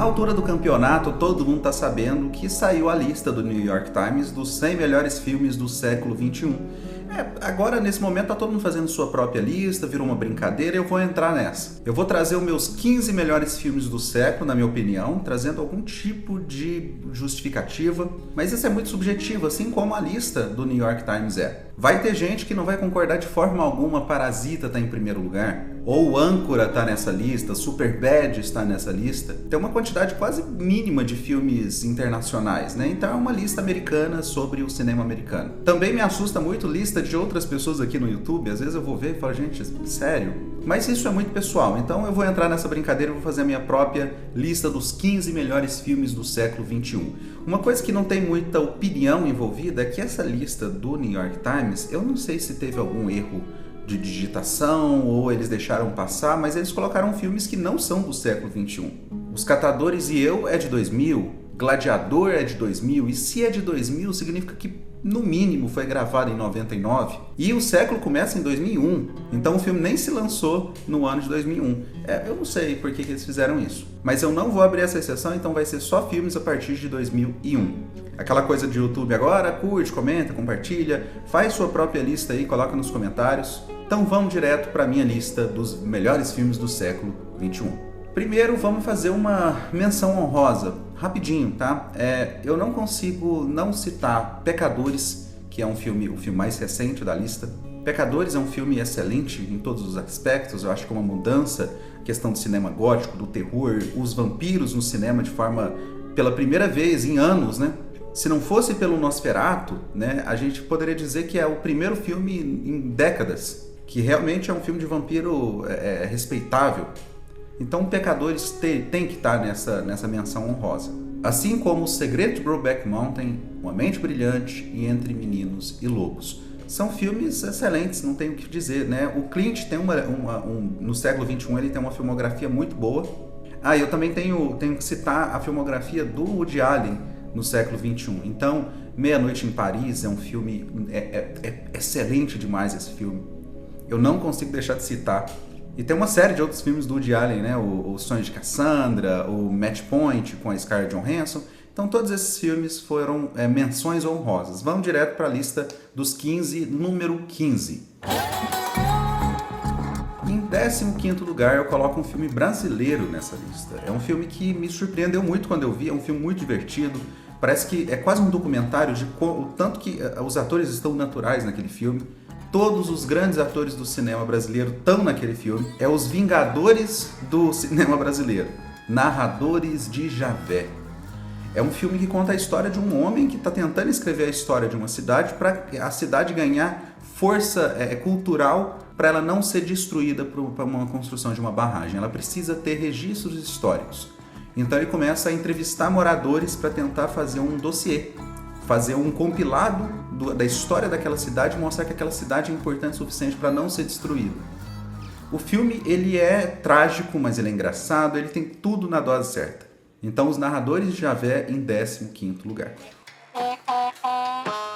altura do campeonato, todo mundo está sabendo que saiu a lista do New York Times dos 100 melhores filmes do século XXI. Agora, nesse momento, tá todo mundo fazendo sua própria lista, virou uma brincadeira, eu vou entrar nessa. Eu vou trazer os meus 15 melhores filmes do século, na minha opinião, trazendo algum tipo de justificativa, mas isso é muito subjetivo, assim como a lista do New York Times é. Vai ter gente que não vai concordar de forma alguma, Parasita tá em primeiro lugar, ou Âncora tá nessa lista, Superbad está nessa lista. Tem uma quantidade quase mínima de filmes internacionais, né? Então é uma lista americana sobre o cinema americano. Também me assusta muito lista de outras pessoas aqui no YouTube, às vezes eu vou ver e falo, gente, sério? Mas isso é muito pessoal, então eu vou entrar nessa brincadeira e vou fazer a minha própria lista dos 15 melhores filmes do século XXI. Uma coisa que não tem muita opinião envolvida é que essa lista do New York Times, eu não sei se teve algum erro de digitação ou eles deixaram passar, mas eles colocaram filmes que não são do século XXI. Os Catadores e Eu é de 2000, Gladiador é de 2000, e se é de 2000 significa que no mínimo foi gravado em 99, e o século começa em 2001, então o filme nem se lançou no ano de 2001. Eu não sei por que eles fizeram isso, mas eu não vou abrir essa exceção, então vai ser só filmes a partir de 2001. Aquela coisa de YouTube agora, curte, comenta, compartilha, faz sua própria lista aí, coloca nos comentários. Então vamos direto para a minha lista dos melhores filmes do século XXI. Primeiro vamos fazer uma menção honrosa, rapidinho, tá? Eu não consigo não citar Pecadores, que é o filme mais recente da lista. Pecadores é um filme excelente em todos os aspectos, eu acho que é uma mudança, questão do cinema gótico, do terror, os vampiros no cinema de forma, pela primeira vez em anos, né? Se não fosse pelo Nosferatu, né, a gente poderia dizer que é o primeiro filme em décadas, que realmente é um filme de vampiro respeitável. Então Pecadores tem que estar nessa menção honrosa. Assim como O Segredo de Brokeback Mountain, Uma Mente Brilhante e Entre Meninos e Lobos. São filmes excelentes, não tenho o que dizer, né? O Clint tem no século XXI ele tem uma filmografia muito boa. Eu também tenho que citar a filmografia do Woody Allen no século XXI. Então, Meia Noite em Paris é um filme excelente demais esse filme. Eu não consigo deixar de citar. E tem uma série de outros filmes do Woody Allen, né? O Sonho de Cassandra, o Match Point com a Scarlett Johansson. Então todos esses filmes foram menções honrosas. Vamos direto para a lista dos 15, número 15. Em 15º lugar eu coloco um filme brasileiro nessa lista. É um filme que me surpreendeu muito quando eu vi, é um filme muito divertido. Parece que é quase um documentário de o tanto que os atores estão naturais naquele filme. Todos os grandes atores do cinema brasileiro estão naquele filme. É Os Vingadores do cinema brasileiro. Narradores de Javé. É um filme que conta a história de um homem que está tentando escrever a história de uma cidade para a cidade ganhar força cultural para ela não ser destruída por uma construção de uma barragem. Ela precisa ter registros históricos. Então ele começa a entrevistar moradores para tentar fazer um dossiê, fazer um compilado da história daquela cidade e mostrar que aquela cidade é importante o suficiente para não ser destruída. O filme ele é trágico, mas ele é engraçado, ele tem tudo na dose certa. Então, Os Narradores de Javé em 15º lugar.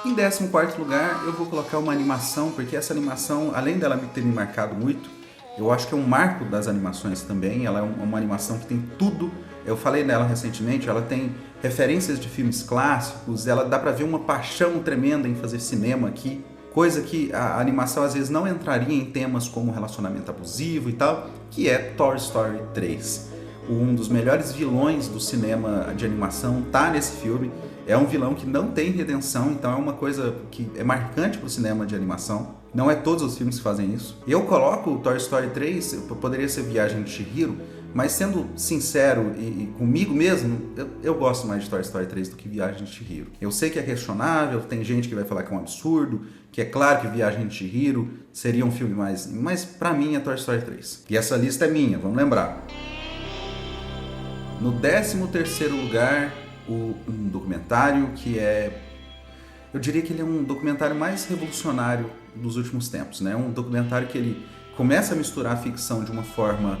Em 14º lugar, eu vou colocar uma animação, porque essa animação, além dela ter me marcado muito, eu acho que é um marco das animações também. Ela é uma animação que tem tudo. Eu falei nela recentemente, ela tem referências de filmes clássicos, ela dá pra ver uma paixão tremenda em fazer cinema aqui, coisa que a animação às vezes não entraria em temas como relacionamento abusivo e tal, que é Toy Story 3. Um dos melhores vilões do cinema de animação tá nesse filme. É um vilão que não tem redenção, então é uma coisa que é marcante pro cinema de animação. Não é todos os filmes que fazem isso. Eu coloco o Toy Story 3, poderia ser Viagem de Chihiro, mas sendo sincero e comigo mesmo, eu gosto mais de Toy Story 3 do que Viagem de Chihiro. Eu sei que é questionável, tem gente que vai falar que é um absurdo, que é claro que Viagem de Chihiro seria um filme mais... Mas pra mim é Toy Story 3. E essa lista é minha, vamos lembrar. No 13º lugar, um documentário que é... Eu diria que ele é um documentário mais revolucionário dos últimos tempos, né? Um documentário que ele começa a misturar a ficção de uma forma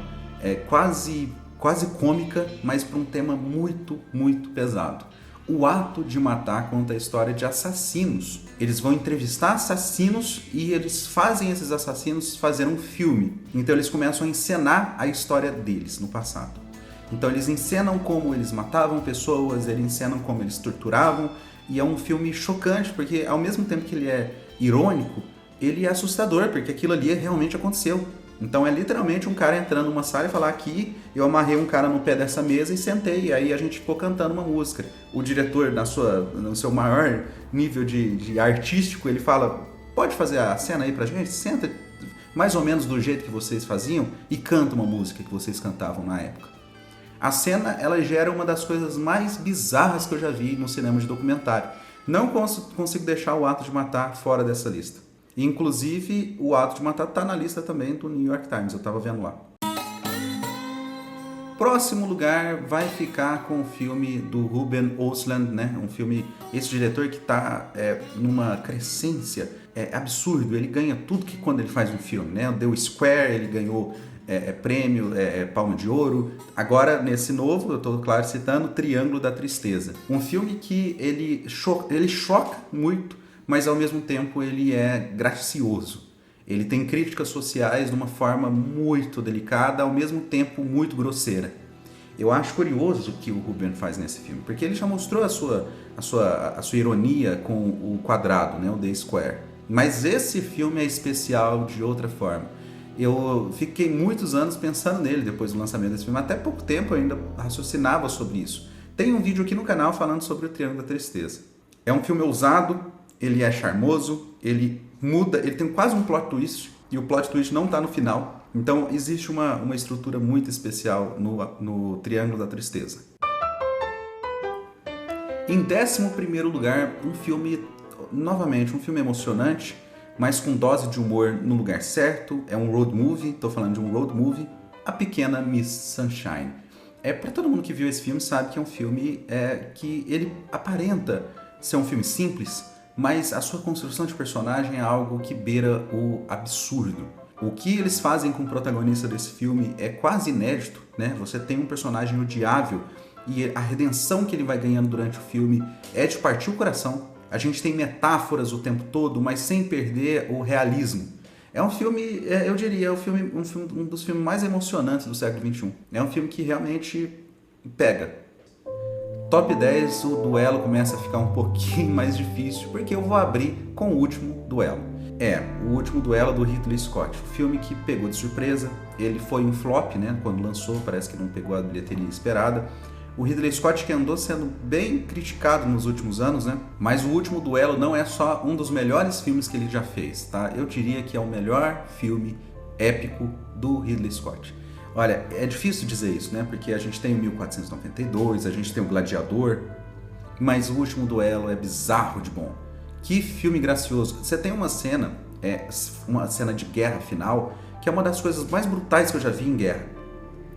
quase cômica, mas para um tema muito, muito pesado. O Ato de Matar conta a história de assassinos. Eles vão entrevistar assassinos e eles fazem esses assassinos fazer um filme. Então eles começam a encenar a história deles no passado. Então eles encenam como eles matavam pessoas, eles encenam como eles torturavam, e é um filme chocante, porque ao mesmo tempo que ele é irônico, ele é assustador, porque aquilo ali realmente aconteceu. Então é literalmente um cara entrando numa sala e falar: aqui eu amarrei um cara no pé dessa mesa e sentei, e aí a gente ficou cantando uma música. O diretor, no seu maior nível de artístico, ele fala: pode fazer a cena aí pra gente? Senta mais ou menos do jeito que vocês faziam e canta uma música que vocês cantavam na época. A cena, ela gera uma das coisas mais bizarras que eu já vi no cinema de documentário. Não consigo deixar o Ato de Matar fora dessa lista. Inclusive, o Ato de Matar está na lista também do New York Times, eu estava vendo lá. Próximo lugar vai ficar com o filme do Ruben Östlund, né? Um filme, esse diretor que está numa crescência absurdo. Ele ganha tudo que quando ele faz um filme, né? O The Square, ele ganhou prêmio, Palma de Ouro. Agora, nesse novo, eu estou, claro, citando Triângulo da Tristeza. Um filme que ele choca muito, mas ao mesmo tempo ele é gracioso. Ele tem críticas sociais de uma forma muito delicada, ao mesmo tempo muito grosseira. Eu acho curioso o que o Ruben faz nesse filme, porque ele já mostrou a sua ironia com o Quadrado, né, o The Square. Mas esse filme é especial de outra forma. Eu fiquei muitos anos pensando nele depois do lançamento desse filme. Até pouco tempo eu ainda raciocinava sobre isso. Tem um vídeo aqui no canal falando sobre o Triângulo da Tristeza. É um filme ousado, ele é charmoso, ele muda, ele tem quase um plot twist, e o plot twist não está no final. Então existe uma estrutura muito especial no Triângulo da Tristeza. Em 11º lugar, um filme, novamente, um filme emocionante, mas com dose de humor no lugar certo. É um road movie, estou falando de um road movie, A Pequena Miss Sunshine. Para todo mundo que viu esse filme sabe que é um filme que ele aparenta ser um filme simples, mas a sua construção de personagem é algo que beira o absurdo. O que eles fazem com o protagonista desse filme é quase inédito, né? Você tem um personagem odiável e a redenção que ele vai ganhando durante o filme é de partir o coração. A gente tem metáforas o tempo todo, mas sem perder o realismo. É um filme, eu diria, um dos filmes mais emocionantes do século XXI. É um filme que realmente pega. Top 10, o duelo começa a ficar um pouquinho mais difícil, porque eu vou abrir com o último duelo. O último duelo do Ridley Scott. O filme que pegou de surpresa, ele foi um flop, né? Quando lançou, parece que não pegou a bilheteria esperada. O Ridley Scott que andou sendo bem criticado nos últimos anos, né? Mas o último duelo não é só um dos melhores filmes que ele já fez, tá? Eu diria que é o melhor filme épico do Ridley Scott. Olha, é difícil dizer isso, né? Porque a gente tem o 1492, a gente tem o Gladiador, mas o último duelo é bizarro de bom. Que filme gracioso. Você tem uma cena de guerra final, que é uma das coisas mais brutais que eu já vi em guerra.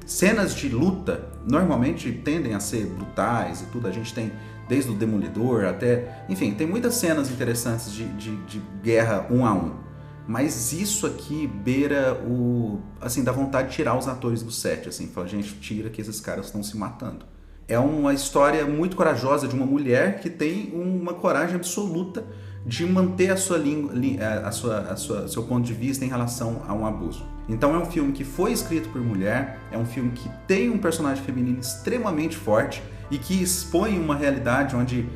Cenas de luta normalmente tendem a ser brutais e tudo. A gente tem desde o Demolidor até... Enfim, tem muitas cenas interessantes de guerra 1 a 1. Mas isso aqui beira dá vontade de tirar os atores do set, assim. Fala, gente, tira que esses caras estão se matando. É uma história muito corajosa de uma mulher que tem uma coragem absoluta de manter seu ponto de vista em relação a um abuso. Então é um filme que foi escrito por mulher, é um filme que tem um personagem feminino extremamente forte e que expõe uma realidade onde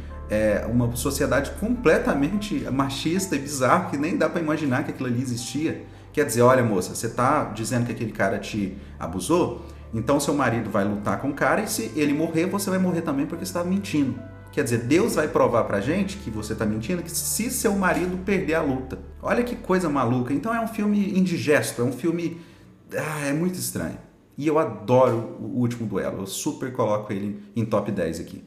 uma sociedade completamente machista e bizarra, que nem dá para imaginar que aquilo ali existia. Quer dizer, olha moça, você tá dizendo que aquele cara te abusou? Então seu marido vai lutar com o cara e se ele morrer, você vai morrer também porque você está mentindo. Quer dizer, Deus vai provar pra gente que você está mentindo, que se seu marido perder a luta. Olha que coisa maluca. Então é um filme indigesto, é um filme... é muito estranho. E eu adoro O Último Duelo, eu super coloco ele em top 10 aqui.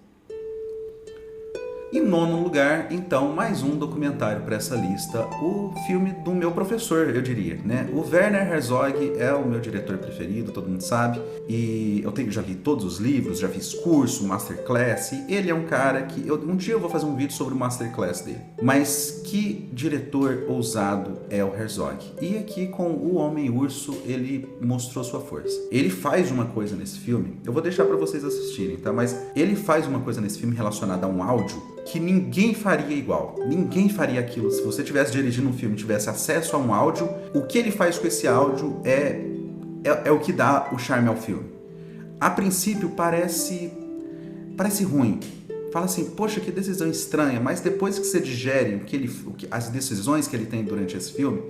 Em 9º lugar, então, mais um documentário para essa lista, o filme do meu professor, eu diria, né? O Werner Herzog é o meu diretor preferido, todo mundo sabe, e eu já li todos os livros, já fiz curso, masterclass, e ele é um cara que... um dia eu vou fazer um vídeo sobre o masterclass dele. Mas que diretor ousado é o Herzog. E aqui com O Homem-Urso, ele mostrou sua força. Ele faz uma coisa nesse filme, eu vou deixar para vocês assistirem, tá? Mas ele faz uma coisa nesse filme relacionada a um áudio que ninguém faria igual. Ninguém faria aquilo. Se você estivesse dirigindo um filme e tivesse acesso a um áudio, o que ele faz com esse áudio é o que dá o charme ao filme. A princípio parece ruim. Fala assim, poxa, que decisão estranha, mas depois que você digere as decisões que ele tem durante esse filme,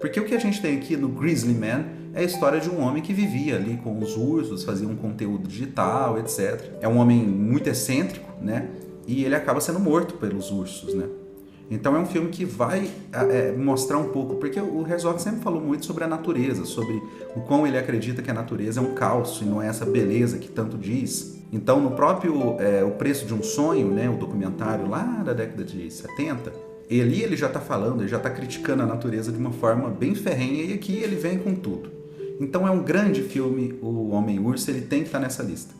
porque o que a gente tem aqui no Grizzly Man é a história de um homem que vivia ali com os ursos, fazia um conteúdo digital, etc. É um homem muito excêntrico, né? E ele acaba sendo morto pelos ursos, né? Então é um filme que vai mostrar um pouco, porque o Herzog sempre falou muito sobre a natureza, sobre o quão ele acredita que a natureza é um caos e não é essa beleza que tanto diz. Então no próprio O Preço de um Sonho, né, o documentário lá da década de 70, ele já está falando, ele já está criticando a natureza de uma forma bem ferrenha, e aqui ele vem com tudo. Então é um grande filme, O Homem-Urso, ele tem que estar nessa lista.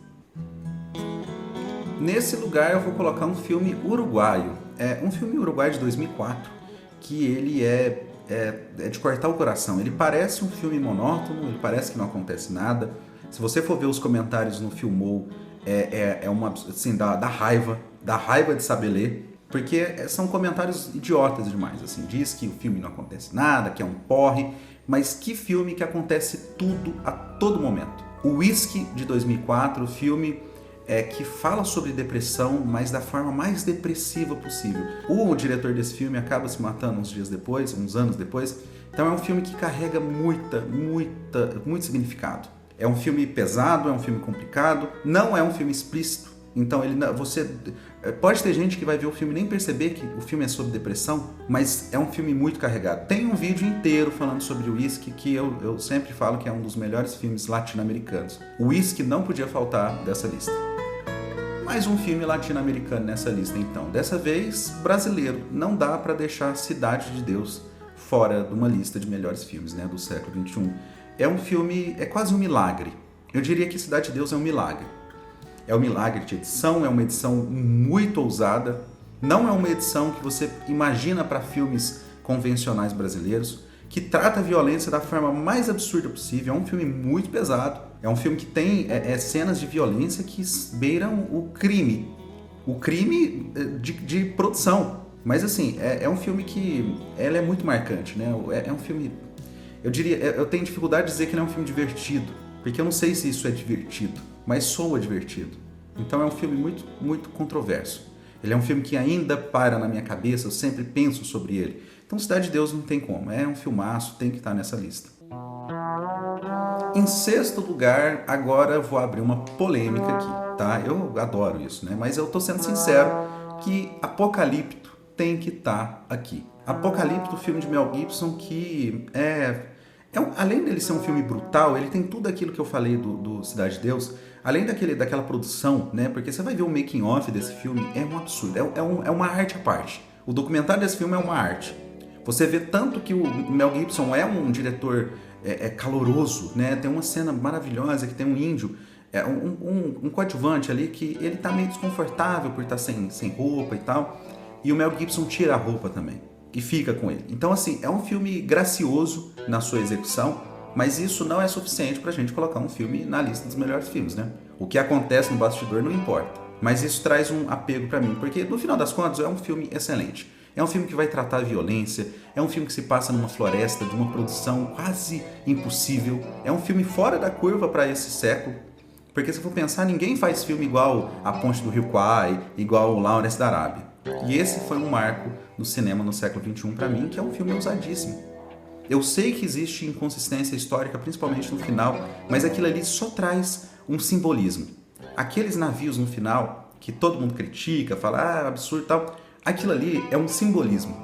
Nesse lugar eu vou colocar um filme uruguaio. É um filme uruguaio de 2004, que ele é de cortar o coração. Ele parece um filme monótono, ele parece que não acontece nada. Se você for ver os comentários no Filmou, uma, assim, dá raiva de saber ler, porque são comentários idiotas demais. Assim, diz que o filme não acontece nada, que é um porre, mas que filme que acontece tudo a todo momento. O Whisky, de 2004, o filme que fala sobre depressão, mas da forma mais depressiva possível. O diretor desse filme acaba se matando uns anos depois, então é um filme que carrega muito significado. É um filme pesado, é um filme complicado, não é um filme explícito, então você pode ter gente que vai ver o filme e nem perceber que o filme é sobre depressão, mas é um filme muito carregado. Tem um vídeo inteiro falando sobre o Whisky, que eu sempre falo que é um dos melhores filmes latino-americanos. O Whisky não podia faltar dessa lista. Mais um filme latino-americano nessa lista, então. Dessa vez, brasileiro. Não dá para deixar Cidade de Deus fora de uma lista de melhores filmes, né, do século XXI. É um filme, é quase um milagre. Eu diria que Cidade de Deus é um milagre. É um milagre de edição, é uma edição muito ousada. Não é uma edição que você imagina para filmes convencionais brasileiros, que trata a violência da forma mais absurda possível. É um filme muito pesado. É um filme que tem cenas de violência que beiram o crime de produção. Mas assim, é um filme que ela é muito marcante, né? É um filme, eu tenho dificuldade de dizer que ele é um filme divertido, porque eu não sei se isso é divertido, mas soa divertido. Então é um filme muito controverso. Ele é um filme que ainda para na minha cabeça, eu sempre penso sobre ele. Então Cidade de Deus não tem como, é um filmaço, tem que estar nessa lista. Em sexto lugar, agora eu vou abrir uma polêmica aqui, tá? Eu adoro isso, né? Mas eu tô sendo sincero que Apocalipto tem que estar aqui. Apocalipto, filme de Mel Gibson, que além dele ser um filme brutal, ele tem tudo aquilo que eu falei do Cidade de Deus, além daquela produção, né? Porque você vai ver o making of desse filme, é um absurdo, é uma arte à parte. O documentário desse filme é uma arte. Você vê tanto que o Mel Gibson é um diretor caloroso, né? Tem uma cena maravilhosa que tem um índio, um coadjuvante ali que ele tá meio desconfortável por estar sem roupa e tal, e o Mel Gibson tira a roupa também e fica com ele. Então assim, é um filme gracioso na sua execução, mas isso não é suficiente pra gente colocar um filme na lista dos melhores filmes, né? O que acontece no bastidor não importa, mas isso traz um apego pra mim, porque no final das contas é um filme excelente. É um filme que vai tratar a violência, é um filme que se passa numa floresta de uma produção quase impossível, é um filme fora da curva para esse século, porque se for pensar, ninguém faz filme igual A Ponte do Rio Kwai, igual o Lawrence da Arábia. E esse foi um marco do cinema no século XXI para mim, que é um filme ousadíssimo. Eu sei que existe inconsistência histórica, principalmente no final, mas aquilo ali só traz um simbolismo. Aqueles navios no final, que todo mundo critica, fala, absurdo e tal, aquilo ali é um simbolismo.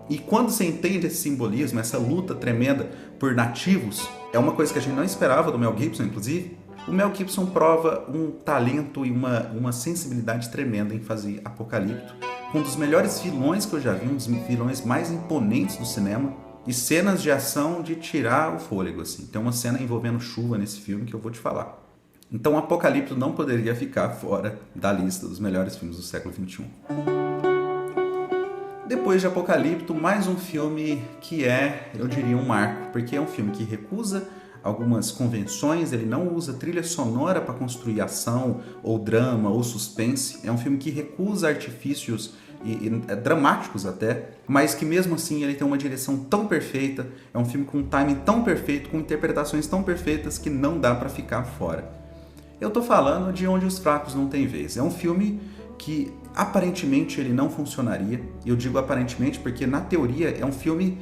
E quando você entende esse simbolismo, essa luta tremenda por nativos, é uma coisa que a gente não esperava do Mel Gibson, inclusive. O Mel Gibson prova um talento e uma sensibilidade tremenda em fazer Apocalipto, com um dos melhores vilões que eu já vi, um dos vilões mais imponentes do cinema, e cenas de ação de tirar o fôlego, assim. Tem uma cena envolvendo chuva nesse filme que eu vou te falar. Então Apocalipto não poderia ficar fora da lista dos melhores filmes do século XXI. Depois de Apocalipto, mais um filme que eu diria, um marco, porque é um filme que recusa algumas convenções, ele não usa trilha sonora para construir ação, ou drama, ou suspense. É um filme que recusa artifícios dramáticos até, mas que mesmo assim ele tem uma direção tão perfeita, é um filme com um timing tão perfeito, com interpretações tão perfeitas que não dá para ficar fora. Eu tô falando de Onde os Fracos Não Têm Vez. É um filme que aparentemente ele não funcionaria. Eu digo aparentemente porque na teoria é um filme...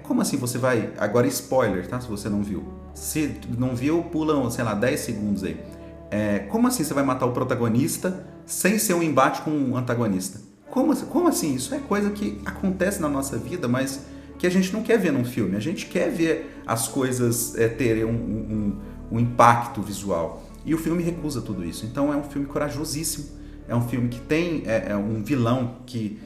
como assim você vai... Agora spoiler, tá? Se você não viu. Se não viu, pula, sei lá, 10 segundos aí. Como assim você vai matar o protagonista sem ser um embate com um antagonista? Como assim? Isso é coisa que acontece na nossa vida, mas que a gente não quer ver num filme. A gente quer ver as coisas terem um impacto visual. E o filme recusa tudo isso. Então é um filme corajosíssimo. É um filme que tem um vilão que...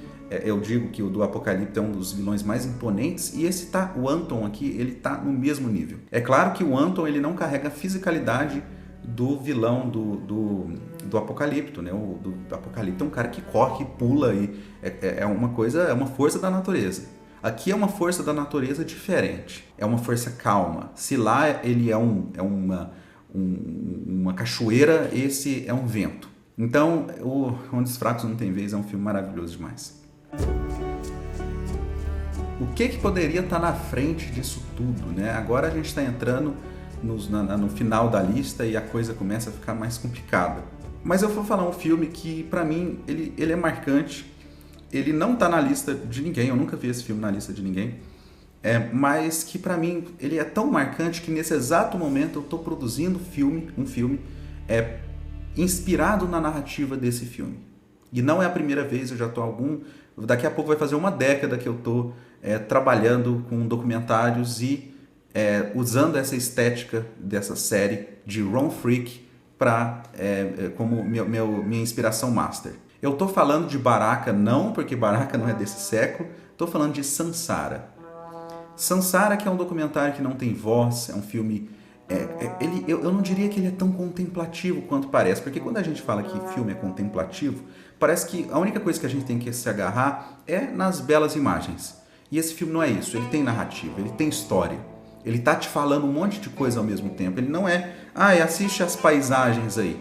eu digo que o do Apocalipse é um dos vilões mais imponentes, e o Anton aqui, ele tá no mesmo nível. É claro que o Anton, ele não carrega a fisicalidade do vilão do Apocalipto, né? Do Apocalipto é um cara que corre, que pula, e é uma força da natureza. Aqui é uma força da natureza diferente, é uma força calma. Se lá ele é uma cachoeira, esse é um vento. Então, Onde os Fracos Não Têm Vez é um filme maravilhoso demais. O que poderia estar na frente disso tudo, né? Agora a gente está entrando no final da lista e a coisa começa a ficar mais complicada. Mas eu vou falar um filme que, para mim, ele é marcante. Ele não está na lista de ninguém, eu nunca vi esse filme na lista de ninguém. Mas que, para mim, ele é tão marcante que nesse exato momento eu estou produzindo um filme inspirado na narrativa desse filme. E não é a primeira vez, eu já estou daqui a pouco vai fazer uma década que eu estou trabalhando com documentários e usando essa estética dessa série de Ron Freak como minha inspiração master. Eu estou falando de Baraka, não porque Baraka não é desse século, estou falando de Sansara. Sansara, que é um documentário que não tem voz, é um filme... eu não diria que ele é tão contemplativo quanto parece, porque quando a gente fala que filme é contemplativo, parece que a única coisa que a gente tem que se agarrar é nas belas imagens. E esse filme não é isso, ele tem narrativa, ele tem história. Ele tá te falando um monte de coisa ao mesmo tempo. Ele não assiste as paisagens aí.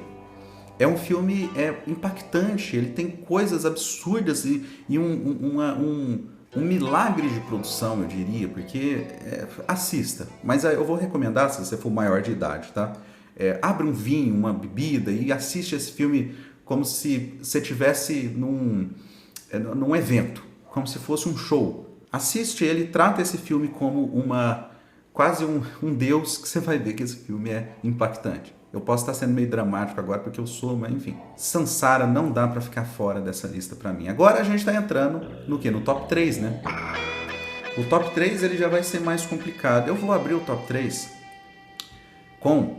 É um filme impactante, ele tem coisas absurdas e um milagre de produção, eu diria, porque assista. Mas eu vou recomendar, se você for maior de idade, tá? Abre um vinho, uma bebida e assiste esse filme como se você estivesse num evento, como se fosse um show. Assiste ele, trata esse filme como quase um deus, que você vai ver que esse filme é impactante. Eu posso estar sendo meio dramático agora porque eu sou, mas enfim. Sansara não dá pra ficar fora dessa lista pra mim. Agora a gente tá entrando no quê? No top 3, né? O top 3 ele já vai ser mais complicado. Eu vou abrir o top 3 com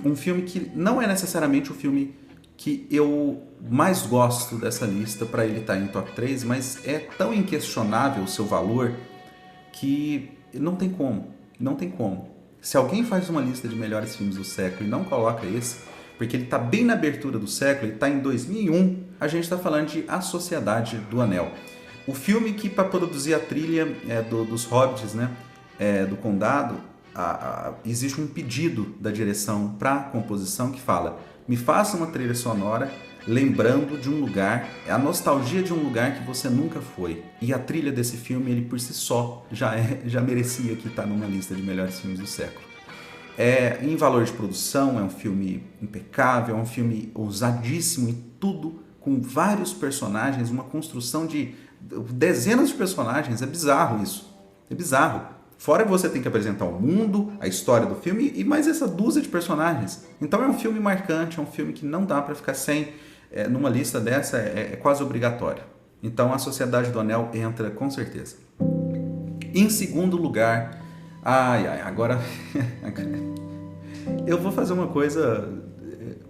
um filme que não é necessariamente o filme que eu mais gosto dessa lista para ele estar em top 3, mas é tão inquestionável o seu valor que não tem como. Não tem como. Se alguém faz uma lista de melhores filmes do século e não coloca esse, porque ele está bem na abertura do século, ele está em 2001, a gente está falando de A Sociedade do Anel. O filme que, para produzir a trilha dos Hobbits, né, do Condado, existe um pedido da direção para a composição que fala: me faça uma trilha sonora lembrando de um lugar, a nostalgia de um lugar que você nunca foi. E a trilha desse filme, ele por si só já merecia que estar numa lista de melhores filmes do século. Em valor de produção, é um filme impecável, é um filme ousadíssimo e tudo com vários personagens, uma construção de dezenas de personagens. É bizarro isso, é bizarro. Fora você tem que apresentar o mundo, a história do filme e mais essa dúzia de personagens. Então é um filme marcante, é um filme que não dá para ficar sem. Numa lista dessa é quase obrigatório. Então A Sociedade do Anel entra com certeza. Em segundo lugar, agora eu vou fazer uma coisa,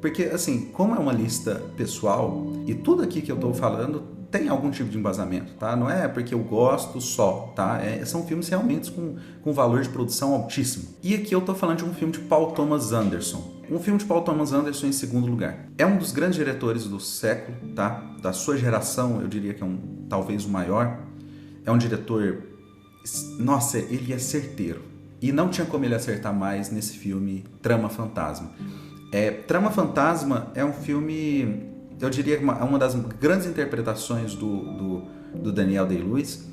porque assim, como é uma lista pessoal e tudo aqui que eu estou falando tem algum tipo de embasamento, tá? Não é porque eu gosto só, tá? São filmes realmente com valor de produção altíssimo. E aqui eu tô falando de um filme de Paul Thomas Anderson. Um filme de Paul Thomas Anderson em segundo lugar. É um dos grandes diretores do século, tá? Da sua geração, eu diria que talvez o maior. É um diretor... Nossa, ele é certeiro. E não tinha como ele acertar mais nesse filme Trama Fantasma. Trama Fantasma é um filme... Eu diria que uma das grandes interpretações do Daniel Day-Lewis,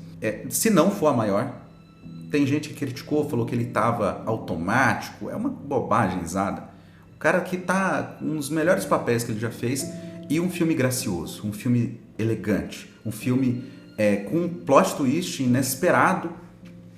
se não for a maior. Tem gente que criticou, falou que ele estava automático, é uma bobagemzada. O cara que tá um dos melhores papéis que ele já fez, e um filme gracioso, um filme elegante, um filme com um plot twist inesperado.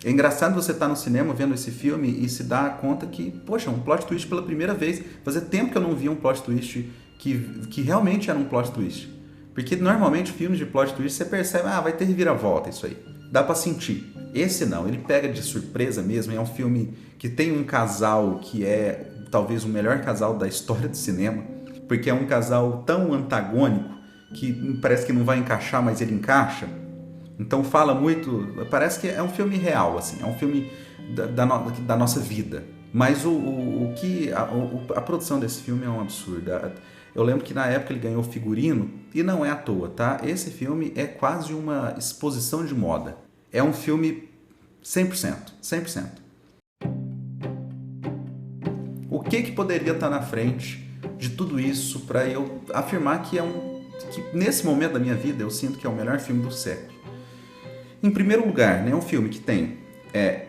É engraçado você estar no cinema vendo esse filme e se dar conta que, poxa, um plot twist pela primeira vez. Fazia tempo que eu não via um plot twist que realmente era um plot twist. Porque normalmente filmes de plot twist você percebe, vai ter reviravolta isso aí. Dá pra sentir. Esse não, ele pega de surpresa mesmo. É um filme que tem um casal que é talvez o melhor casal da história do cinema, porque é um casal tão antagônico que parece que não vai encaixar, mas ele encaixa. Então fala muito, parece que é um filme real, assim, é um filme da nossa vida. Mas a produção desse filme é um absurdo. Eu lembro que na época ele ganhou figurino, e não é à toa, tá? Esse filme é quase uma exposição de moda. É um filme 100%, 100%. O que poderia estar na frente de tudo isso para eu afirmar que que nesse momento da minha vida eu sinto que é o melhor filme do século? Em primeiro lugar, né, um filme que tem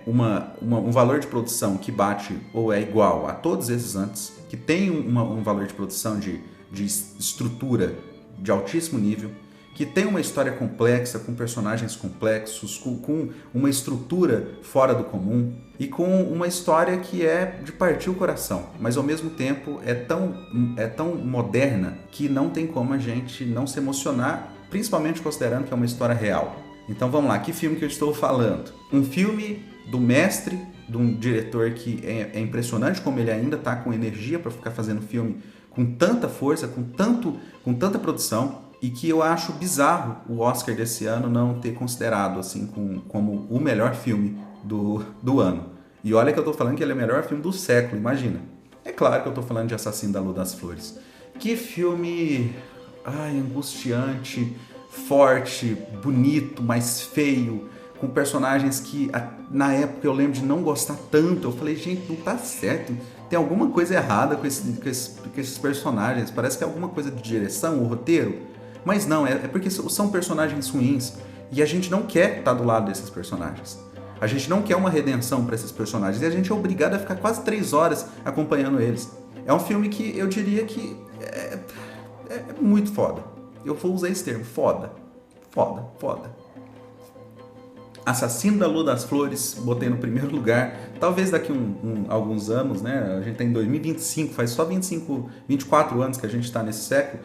um valor de produção que bate ou é igual a todos esses antes, que tem um valor de produção de estrutura de altíssimo nível, que tem uma história complexa, com personagens complexos, com uma estrutura fora do comum e com uma história que é de partir o coração, mas ao mesmo tempo é tão moderna que não tem como a gente não se emocionar, principalmente considerando que é uma história real. Então vamos lá, que filme que eu estou falando? Um filme do mestre, de um diretor que é impressionante como ele ainda está com energia para ficar fazendo filme com tanta força, com tanta produção, e que eu acho bizarro o Oscar desse ano não ter considerado assim como o melhor filme do ano. E olha que eu tô falando que ele é o melhor filme do século, imagina. É claro que eu tô falando de Assassino da Lua das Flores. Que filme angustiante, forte, bonito, mas feio, com personagens que na época eu lembro de não gostar tanto. Eu falei, gente, não tá certo. Tem alguma coisa errada com esses personagens. Parece que é alguma coisa de direção, o roteiro. Mas não, é porque são personagens ruins e a gente não quer estar do lado desses personagens. A gente não quer uma redenção para esses personagens e a gente é obrigado a ficar quase 3 horas acompanhando eles. É um filme que eu diria que é muito foda. Eu vou usar esse termo, foda. Foda, foda. Assassino da Lua das Flores, botei no primeiro lugar. Talvez daqui alguns anos, né? A gente tá em 2025, faz só 24 anos que a gente está nesse século.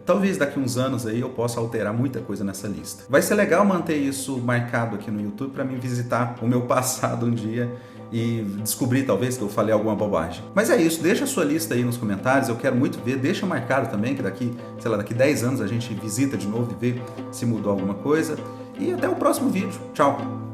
Talvez daqui uns anos aí eu possa alterar muita coisa nessa lista. Vai ser legal manter isso marcado aqui no YouTube para mim visitar o meu passado um dia e descobrir talvez que eu falei alguma bobagem. Mas é isso, deixa a sua lista aí nos comentários, eu quero muito ver, deixa marcado também que daqui 10 anos a gente visita de novo e vê se mudou alguma coisa. E até o próximo vídeo. Tchau!